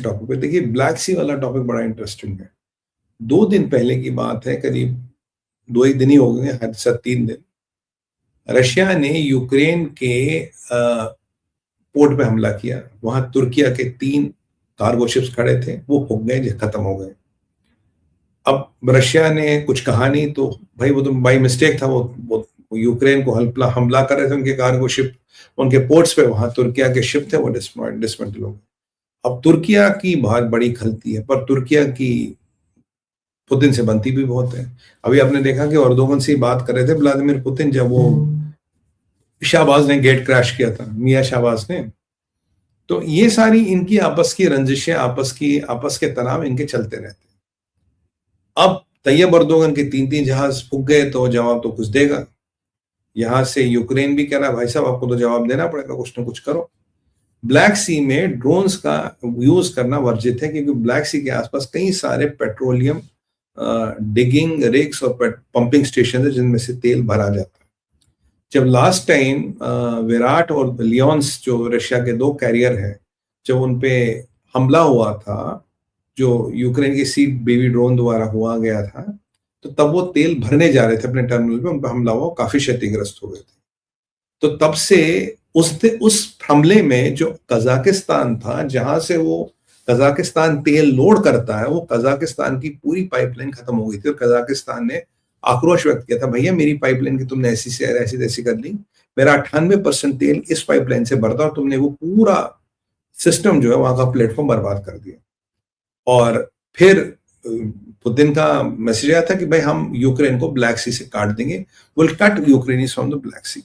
Topic पे देखिए, black सी वाला टॉपिक बड़ा इंटरेस्टिंग है। 2 दिन पहले की बात है, करीब 2 ही दिन ही हो गए, हद से 3 दिन। रशिया ने यूक्रेन के पोर्ट पे हमला किया। वहां तुर्किया के 3 कार्गो शिप्स खड़े थे, वो फूक गए, खत्म हो गए। अब रशिया ने कुछ कहा नहीं, तो भाई वो तो बाई मिस्टेक था, वो यूक्रेन को हमला कर रहे थे, उनके कार्गो शिप उनके पोर्ट्स पे, वहां तुर्किया के शिप थे, वो डिसमेंटल हो गए। अब तुर्किया की बहुत बड़ी खलती है, पर तुर्किया की पुतिन से बनती भी बहुत है। अभी आपने देखा कि अर्दोगन से बात कर रहे थे व्लादिमीर पुतिन, जब वो शाहबाज ने गेट क्रैश किया था, मियां शाहबाज ने। तो ये सारी इनकी आपस की रंजिशें, आपस के तनाव इनके चलते रहते हैं। अब तैयब अर्दोगन के 3 जहाज फूक गए, तो जवाब तो कुछ देगा। यहां से यूक्रेन भी कह रहा है, भाई साहब आपको तो जवाब देना पड़ेगा, कुछ ना कुछ करो। ब्लैक सी में ड्रोन्स का यूज करना वर्जित है, क्योंकि ब्लैक सी के आसपास कई सारे पेट्रोलियम डिगिंग रिग्स और पंपिंग स्टेशन है, जिनमें से तेल भरा जाता है। जब लास्ट टाइम विराट और लियोन्स, जो रशिया के 2 कैरियर है, जब उनपे हमला हुआ था, जो यूक्रेन के सी बेबी ड्रोन द्वारा हुआ गया था, तो तब वो तेल भरने जा रहे थे अपने टर्मिनल पे, उन पर हमला हुआ, काफी क्षतिग्रस्त हो गए थे। तो तब से उस हमले में जो कजाकिस्तान था, जहां से वो कजाकिस्तान तेल लोड करता है, वो कजाकिस्तान की पूरी पाइपलाइन खत्म हो गई थी, और कजाकिस्तान ने आक्रोश व्यक्त किया था, भैया मेरी पाइपलाइन की तुमने ऐसी तैसी कर ली, मेरा 98% तेल इस पाइपलाइन से भरता, और तुमने वो पूरा सिस्टम जो है वहां का प्लेटफॉर्म बर्बाद कर दिया। और फिर पुतिन का मैसेज आया था कि भाई हम यूक्रेन को ब्लैक सी से काट देंगे, will cut Ukraine from the Black Sea.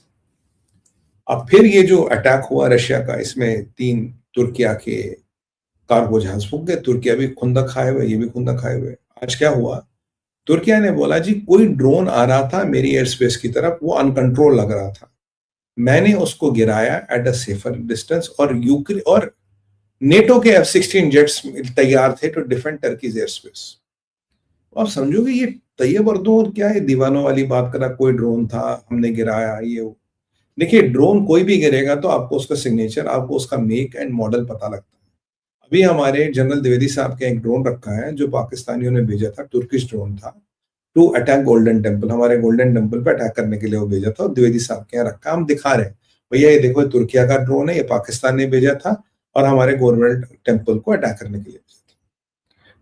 अब फिर ये जो अटैक हुआ रशिया का, इसमें 3 तुर्किया के कार्गो जहाज फूक गए। तुर्किया भी खुंदक खाए हुए, ये भी खुंदक खाए हुए। आज क्या हुआ, तुर्किया ने बोला जी कोई ड्रोन आ रहा था मेरी एयर स्पेस की तरफ, वो अनकंट्रोल लग रहा था, मैंने उसको गिराया एट अ सेफर डिस्टेंस, और यूक्रेन और नेटो के F-16 जेट्स तैयार थे to defend Turkey's airspace. आप समझोगे ये तैयब अर्दोगन क्या है, दीवानों वाली बात करा, कोई ड्रोन था हमने गिराया, ये वो। देखिए, ड्रोन कोई भी गिरेगा तो आपको उसका सिग्नेचर, आपको उसका मेक एंड मॉडल पता लगता है। अभी हमारे जनरल द्विवेदी साहब के एक ड्रोन रखा है, जो पाकिस्तानियों ने भेजा था, तुर्किश ड्रोन था, टू अटैक गोल्डन टेम्पल। हमारे गोल्डन टेम्पल पे अटैक करने के लिए वो भेजा था, और द्विवेदी साहब के यहाँ रखा, हम दिखा रहे हैं, भैया ये देखो, तुर्किया का ड्रोन है, ये पाकिस्तान ने भेजा था, और हमारे गवर्नमेंट टेम्पल को अटैक करने के लिए भेजा था।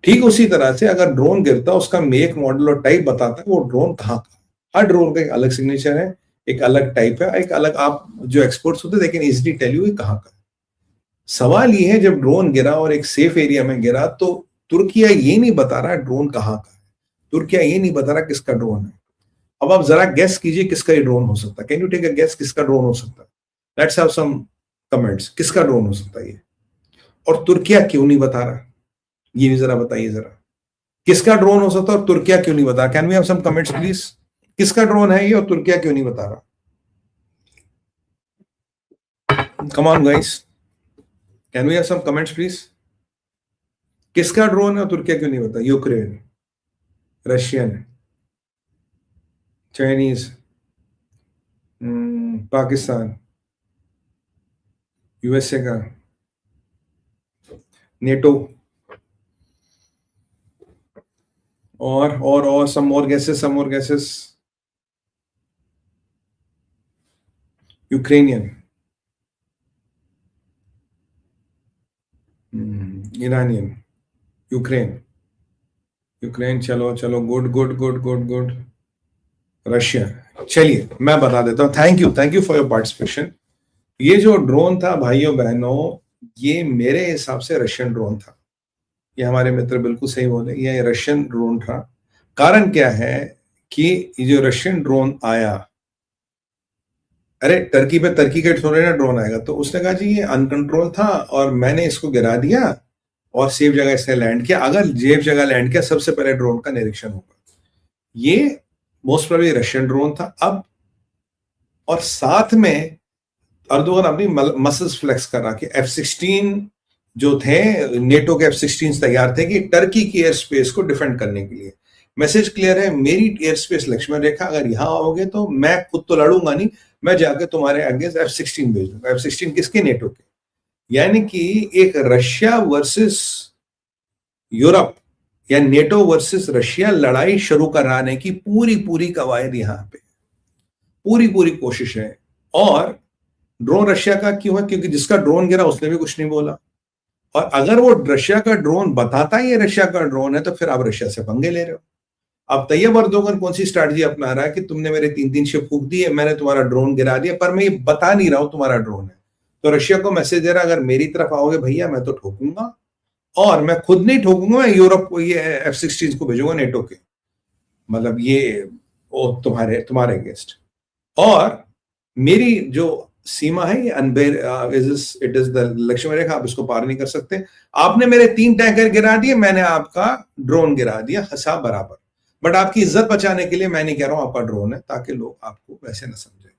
ठीक उसी तरह से अगर ड्रोन गिरता, उसका मेक मॉडल और टाइप बताता है वो ड्रोन कहाँ का। हर ड्रोन का एक अलग सिग्नेचर है, एक अलग टाइप है, एक अलग, आप जो एक्सपर्ट्स होते हैं they can easily tell you कहां का है। सवाल ये है, जब ड्रोन गिरा और एक सेफ एरिया में गिरा, तो तुर्किया ये नहीं बता रहा ड्रोन कहां का है, तुर्किया ये नहीं बता रहा किसका ड्रोन है। अब आप जरा गेस कीजिए किसका ये ड्रोन हो सकता है। Can you take a guess किसका ड्रोन हो सकता है? लेट्स हैव सम कमेंट्स, किसका ड्रोन हो सकता है ये? और तुर्किया क्यों नहीं बता रहा, ये भी जरा बताइए जरा, किसका ड्रोन हो सकता है और तुर्किया क्यों नहीं बता? Can we have some comments please? किसका ड्रोन है ये और तुर्किया क्यों नहीं बता रहा? Come on guys, can we have some comments please? किसका ड्रोन है और तुर्किया क्यों नहीं बता? Ukraine, Russian, Chinese, Pakistan, USA का, नेटो, और some more guesses. Ukrainian, Iranian, Ukraine, चलो गुड। रशिया। चलिए मैं बता देता हूँ। Thank you for your participation. ये जो ड्रोन था भाइयों बहनों, ये मेरे हिसाब से रशियन ड्रोन था। ये हमारे मित्र बिल्कुल सही बोले, ये रशियन ड्रोन था। कारण क्या है कि ये जो रशियन ड्रोन आया, अरे टर्की के थोड़े ना ड्रोन आएगा, तो उसने कहा जी ये अनकंट्रोल था और मैंने इसको गिरा दिया और सेफ जगह इसने लैंड किया। अगर सेफ जगह लैंड किया, सबसे पहले ड्रोन का निरीक्षण होगा। ये मोस्ट प्रोबेबली रशियन ड्रोन था। अब और साथ में अर्दोगन अपनी मसल्स फ्लेक्स कर रहा कि F-16 जो थे, नेटो के F-16 तैयार थे कि टर्की की एयर स्पेस को डिफेंड करने के लिए। मैसेज क्लियर है, मेरी एयर स्पेस लक्ष्मण रेखा, अगर यहां आओगे तो मैं खुद तो लड़ूंगा नहीं, मैं जाकर तुम्हारे अगेंस्ट F-16 भेज दूंगा। F-16 किसके? नेटो के। यानी कि एक रशिया वर्सेस यूरोप या नेटो वर्सेस रशिया लड़ाई शुरू कराने की पूरी पूरी कवायद यहां पे, पूरी पूरी कोशिश है। और ड्रोन रशिया का क्यों है? क्योंकि जिसका ड्रोन गिरा उसने भी कुछ नहीं बोला, और अगर वो रशिया का ड्रोन बताता ही है रशिया का ड्रोन है, तो फिर आप रशिया से पंगे ले रहे हो। अब तैयब अर्दोगन कौन सी स्ट्रैटेजी अपना रहा है कि तुमने मेरे 3-3 शिप फूंक दिए, मैंने तुम्हारा ड्रोन गिरा दिया, पर मैं ये बता नहीं रहा हूं तुम्हारा ड्रोन है। तो रशिया को मैसेज दे रहा है, अगर मेरी तरफ आओगे भैया मैं तो ठोकूंगा, और मैं खुद नहीं ठोकूंगा, मैं यूरोप को ये F-16 को भेजूंगा नेटो के, मतलब ये वो तुम्हारे अगेंस्ट। और मेरी जो सीमा है ये अनबेर इट इज द लक्ष्मण रेखा, आप इसको पार नहीं कर सकते। आपने मेरे 3 टैंकर गिरा दिए, मैंने आपका ड्रोन गिरा दिया, हिसाब बराबर। बट आपकी इज्जत बचाने के लिए मैं नहीं कह रहा हूं आपका ड्रोन है, ताकि लोग आपको वैसे ना समझे।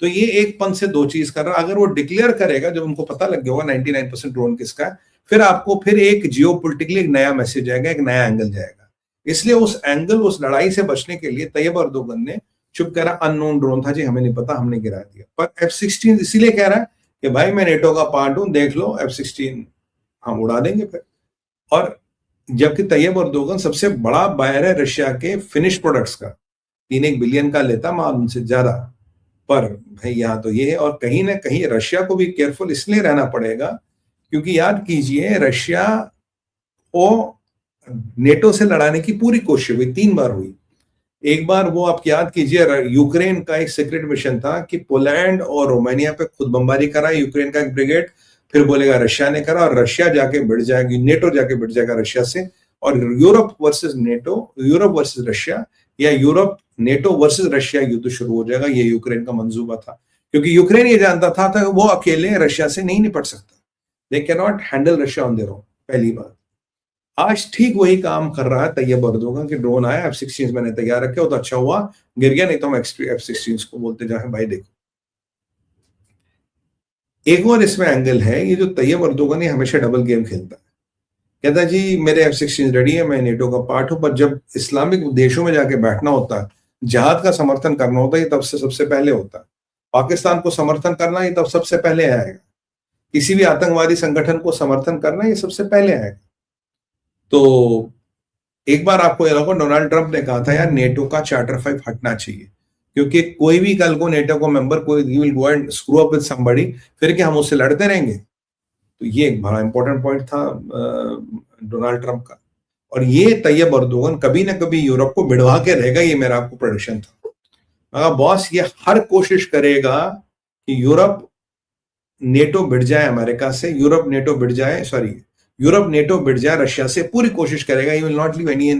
तो ये एक पंथ से दो चीज कर रहा है। अगर वो डिक्लेयर करेगा, जब उनको पता लग गया होगा 99% ड्रोन किसका है, फिर आपको फिर एक जियोपॉलिटिकली एक नया मैसेज आएगा, एक नया एंगल जाएगा। इसलिए उस एंगल, उस लड़ाई से बचने के लिए तैयब अर्दोगन ने चुप कह रहा, अननोन ड्रोन था जी, हमें नहीं पता, हमने गिरा दिया। पर F-16 इसीलिए कह रहा है कि भाई मैं नेटो का पार्ट हूं, देख लो F-16 हम उड़ा देंगे फिर। और जबकि तैयब अर्दोगन सबसे बड़ा बायर है रशिया के फिनिश प्रोडक्ट्स का, 3-1 बिलियन का लेता माल उनसे ज्यादा। पर भाई यहाँ तो ये है, और कहीं ना कहीं रशिया को भी केयरफुल इसलिए रहना पड़ेगा, क्योंकि याद कीजिए रशिया को नेटो से लड़ाने की पूरी कोशिश हुई, 3 बार हुई। एक बार वो आप याद कीजिए, यूक्रेन का एक सीक्रेट मिशन था कि पोलैंड और रोमानिया पे खुद बमबारी करा यूक्रेन का एक ब्रिगेड, फिर बोलेगा रशिया ने करा, और रशिया जाके भिड़ जाएगी, नेटो जाके भिड़ जाएगा रशिया से, और Europe versus NATO, Europe versus Russia, या यूरोप नेटो वर्सेस रशिया युद्ध शुरू हो जाएगा। ये यूक्रेन का मंसूबा था, क्योंकि यूक्रेन ये जानता था वो अकेले रशिया से नहीं निपट सकता, they can not handle Russia on their own. पहली बात, आज ठीक वही काम कर रहा है तैयब अर्दोगन कि ड्रोन आया, F-16 मैंने तैयार रखे हो तो अच्छा हुआ गिर गया, नहीं तो हम F-16 को बोलते जाए भाई देखो। एक और इसमें एंगल है, ये जो तैयब अर्दोगन है हमेशा डबल गेम खेलता है। कहता है जी मेरे F-16 रेडी है, मैं नेटो का पार्ट हूं, पर जब इस्लामिक देशों में जाके बैठना होता है, जिहाद का समर्थन करना होता है, ये तब से सबसे पहले होता है। पाकिस्तान को समर्थन करना ये तब सबसे पहले आएगा, किसी भी आतंकवादी संगठन को समर्थन करना ये सबसे पहले आएगा। तो एक बार आपको याद होगा डोनाल्ड ट्रंप ने कहा था यार नेटो का चार्टर 5 हटना चाहिए, क्योंकि कोई भी कल को नेटो को मेंबर कोई will go and screw up with somebody, फिर क्या हम उससे लड़ते रहेंगे? तो ये एक बड़ा इंपॉर्टेंट पॉइंट था डोनाल्ड ट्रंप का। और ये तैयब अर्दोगन कभी ना कभी यूरोप को भिड़वा के रहेगा, ये मेरा आपको प्रेडिक्शन था। बॉस ये हर कोशिश करेगा कि यूरोप नेटो भिड़ जाए अमेरिका से, यूरोप नेटो भिड़ जाए रशिया से, पूरी कोशिश करेगा। He will not leave any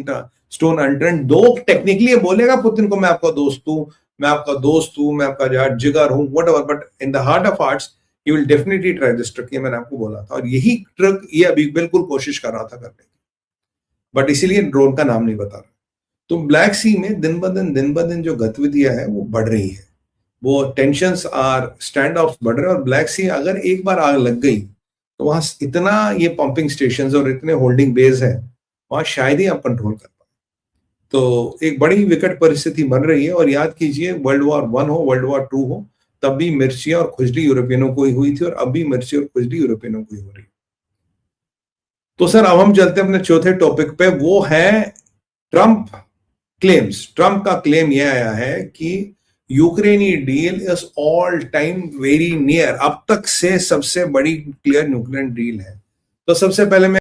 stone unturned. दो टेक्निकली बोलेगा पुतिन को मैं आपका दोस्त हूं, मैं आपका जिगर हूं, whatever, but in the heart of hearts he will definitely try this trick. ये मैंने आपको बोला था, और यही ट्रिक ये अभी बिल्कुल कोशिश कर रहा था करने की, बट इसीलिए ड्रोन का नाम नहीं बता रहा। तो ब्लैक सी में दिन ब दिन जो गतिविधियां है वो बढ़ रही है, वो टेंशंस आर स्टैंड ऑफ बढ़ रहे हैं। और ब्लैक सी अगर एक बार आग लग गई तो वहां इतना ये पंपिंग स्टेशन और इतने होल्डिंग बेस है, वहां शायद ही आप कंट्रोल कर पाए। तो एक बड़ी विकट परिस्थिति बन रही है। और याद कीजिए वर्ल्ड वॉर 1 हो, वर्ल्ड वॉर 2 हो, तब भी मिर्चियां और खुजली यूरोपियनों को ही हुई थी, और अब भी मिर्ची और खुजली यूरोपियनों को ही हो रही है। तो सर अब हम चलते हैं अपने चौथे टॉपिक पे, वो है ट्रंप क्लेम्स। ट्रंप का क्लेम यह आया है कि यूक्रेनी deal is all time very near, अब तक से सबसे बड़ी क्लियर न्यूक्लियर डील है। तो सबसे पहले मैं